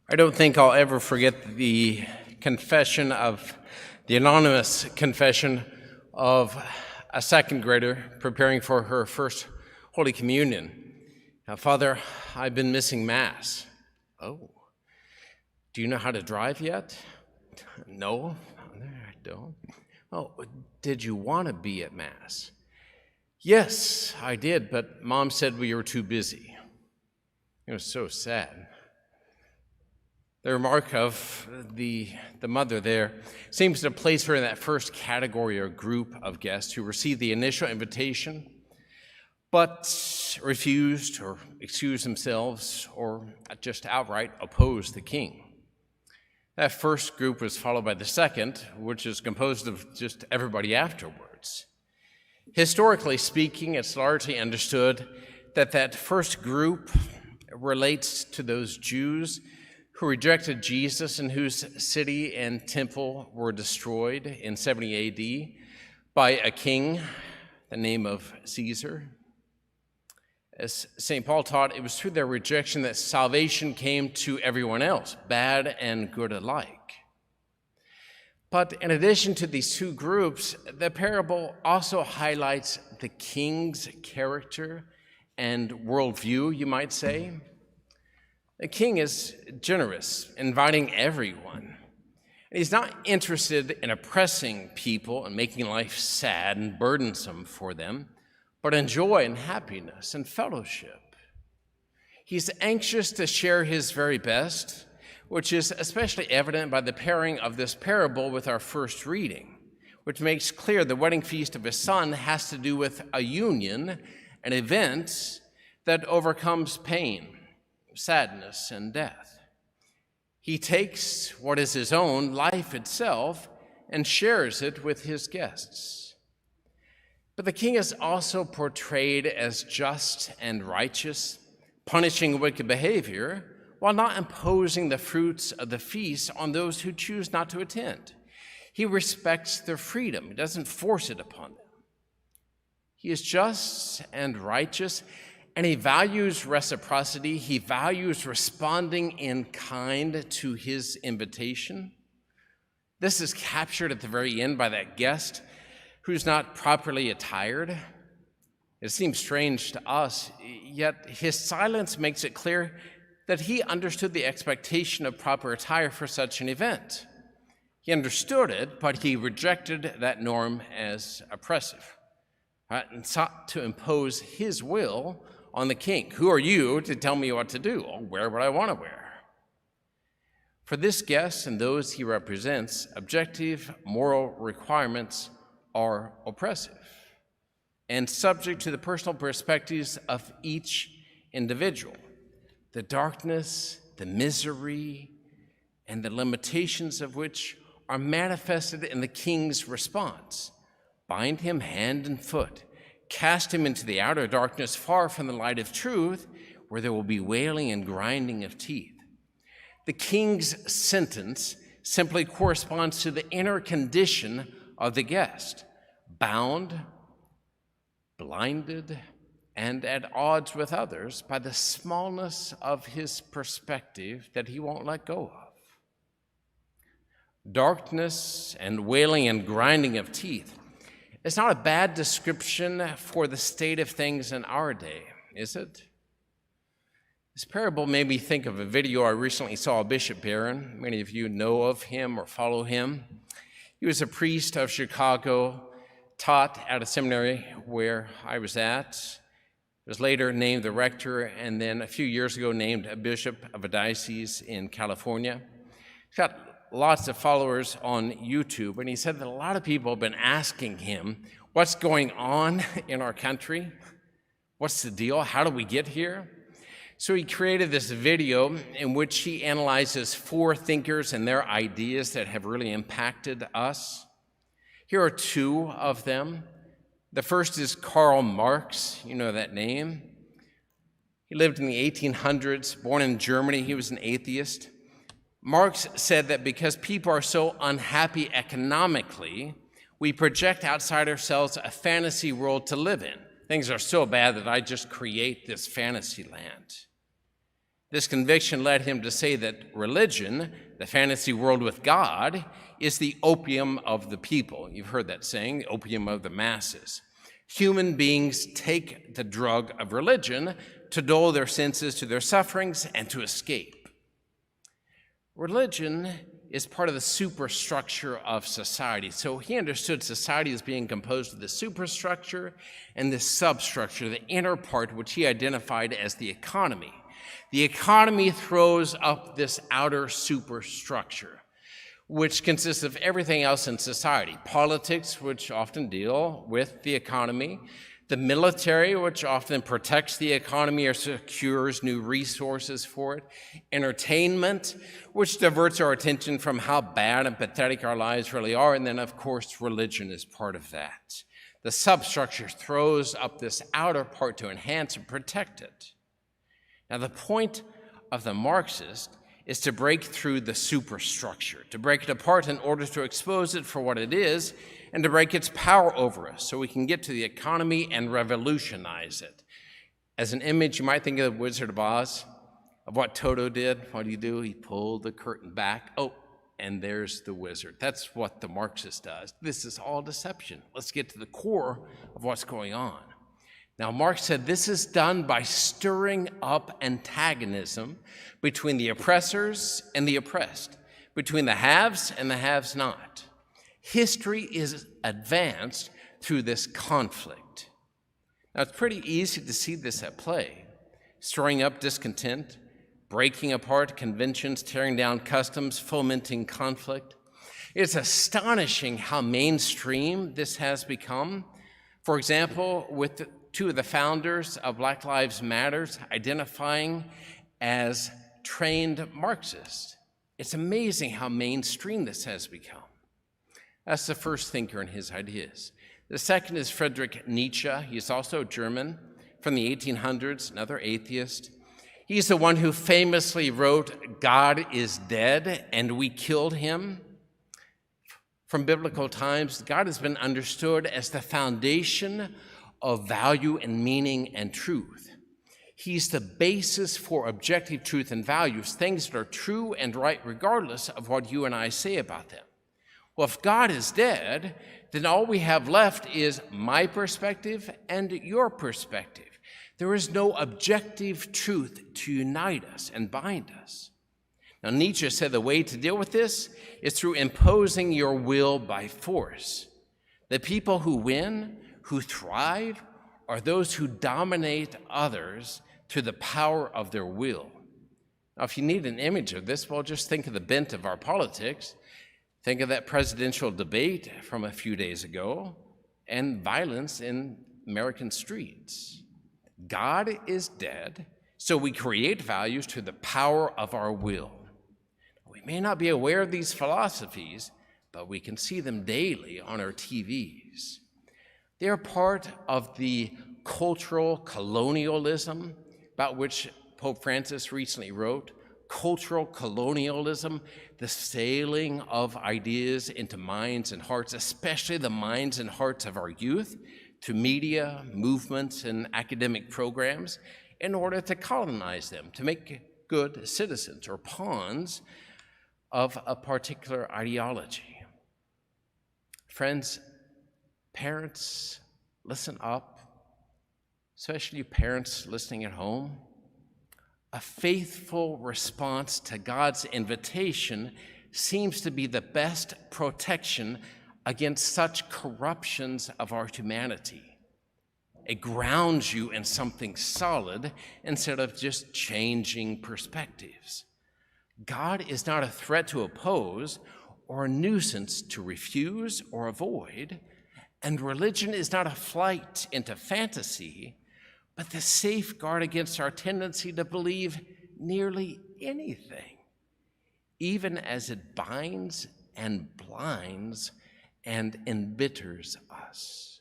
I don't think I'll ever forget the anonymous confession of a second grader preparing for her first Holy Communion. Now, Father, I've been missing Mass. Oh, do you know how to drive yet? No, I don't. Oh, did you want to be at Mass? Yes, I did, but Mom said we were too busy. It was so sad. The remark of the mother there seems to place her in that first category or group of guests who received the initial invitation, but refused or excused themselves or just outright opposed the king. That first group was followed by the second, which is composed of just everybody afterwards. Historically speaking, it's largely understood that that first group relates to those Jews who rejected Jesus and whose city and temple were destroyed in 70 AD by a king, the name of Caesar. As St. Paul taught, it was through their rejection that salvation came to everyone else, bad and good alike. But in addition to these two groups, the parable also highlights the king's character and worldview, you might say. The king is generous, inviting everyone. He's not interested in oppressing people and making life sad and burdensome for them, but in joy and happiness and fellowship. He's anxious to share his very best, which is especially evident by the pairing of this parable with our first reading, which makes clear the wedding feast of his son has to do with a union, an event that overcomes pain, sadness, and death. He takes what is his own, life itself, and shares it with his guests. But the king is also portrayed as just and righteous, punishing wicked behavior while not imposing the fruits of the feast on those who choose not to attend. He respects their freedom. He doesn't force it upon them. He is just and righteous, and he values reciprocity. He values responding in kind to his invitation. This is captured at the very end by that guest who's not properly attired. It seems strange to us, yet his silence makes it clear that he understood the expectation of proper attire for such an event. He understood it, but he rejected that norm as oppressive, right? And sought to impose his will on the king. Who are you to tell me what to do? I'll wear what I want to wear. For this guest and those he represents, objective moral requirements are oppressive and subject to the personal perspectives of each individual. The darkness, the misery, and the limitations of which are manifested in the king's response. Bind him hand and foot, cast him into the outer darkness far from the light of truth, where there will be wailing and grinding of teeth. The king's sentence simply corresponds to the inner condition of the guest, bound, blinded, and at odds with others by the smallness of his perspective that he won't let go of. Darkness and wailing and grinding of teeth is not a bad description for the state of things in our day, is it? This parable made me think of a video I recently saw of Bishop Barron. Many of you know of him or follow him. He was a priest of Chicago, taught at a seminary where I was at, was later named the rector, and then a few years ago named a bishop of a diocese in California. He's got lots of followers on YouTube, and he said that a lot of people have been asking him, what's going on in our country? What's the deal? How do we get here? So he created this video in which he analyzes 4 thinkers and their ideas that have really impacted us. Here are 2 of them. The first is Karl Marx. You know that name. He lived in the 1800s, born in Germany. He was an atheist. Marx said that because people are so unhappy economically, we project outside ourselves a fantasy world to live in. Things are so bad that I just create this fantasy land. This conviction led him to say that religion, the fantasy world with God, is the opium of the people. You've heard that saying, the opium of the masses. Human beings take the drug of religion to dull their senses to their sufferings and to escape. Religion is part of the superstructure of society. So he understood society as being composed of the superstructure and the substructure, the inner part, which he identified as the economy. The economy throws up this outer superstructure, which consists of everything else in society. Politics, which often deal with the economy. The military, which often protects the economy or secures new resources for it. Entertainment, which diverts our attention from how bad and pathetic our lives really are. And then, of course, religion is part of that. The substructure throws up this outer part to enhance and protect it. Now, the point of the Marxist is to break through the superstructure, to break it apart in order to expose it for what it is, and to break its power over us so we can get to the economy and revolutionize it. As an image, you might think of the Wizard of Oz, of what Toto did. What do? He pulled the curtain back. Oh, and there's the wizard. That's what the Marxist does. This is all deception. Let's get to the core of what's going on. Now, Marx said this is done by stirring up antagonism between the oppressors and the oppressed, between the haves and the haves not. History is advanced through this conflict. Now, it's pretty easy to see this at play, stirring up discontent, breaking apart conventions, tearing down customs, fomenting conflict. It's astonishing how mainstream this has become. For example, with two of the founders of Black Lives Matter identifying as trained Marxists. It's amazing how mainstream this has become. That's the first thinker in his ideas. The second is Friedrich Nietzsche. He's also German from the 1800s, another atheist. He's the one who famously wrote, "God is dead and we killed him." From biblical times, God has been understood as the foundation of value and meaning and truth. He's the basis for objective truth and values, things that are true and right regardless of what you and I say about them. Well, if God is dead, then all we have left is my perspective and your perspective. There is no objective truth to unite us and bind us. Now, Nietzsche said the way to deal with this is through imposing your will by force. The people who win, who thrive, are those who dominate others through the power of their will. Now, if you need an image of this, well, just think of the bent of our politics. Think of that presidential debate from a few days ago and violence in American streets. God is dead, so we create values through the power of our will. We may not be aware of these philosophies, but we can see them daily on our TVs. They are part of the cultural colonialism about which Pope Francis recently wrote. Cultural colonialism, the sailing of ideas into minds and hearts, especially the minds and hearts of our youth, through media, movements, and academic programs, in order to colonize them, to make good citizens or pawns of a particular ideology. Friends, parents, listen up, especially parents listening at home. A faithful response to God's invitation seems to be the best protection against such corruptions of our humanity. It grounds you in something solid instead of just changing perspectives. God is not a threat to oppose or a nuisance to refuse or avoid, and religion is not a flight into fantasy, but the safeguard against our tendency to believe nearly anything, even as it binds and blinds and embitters us.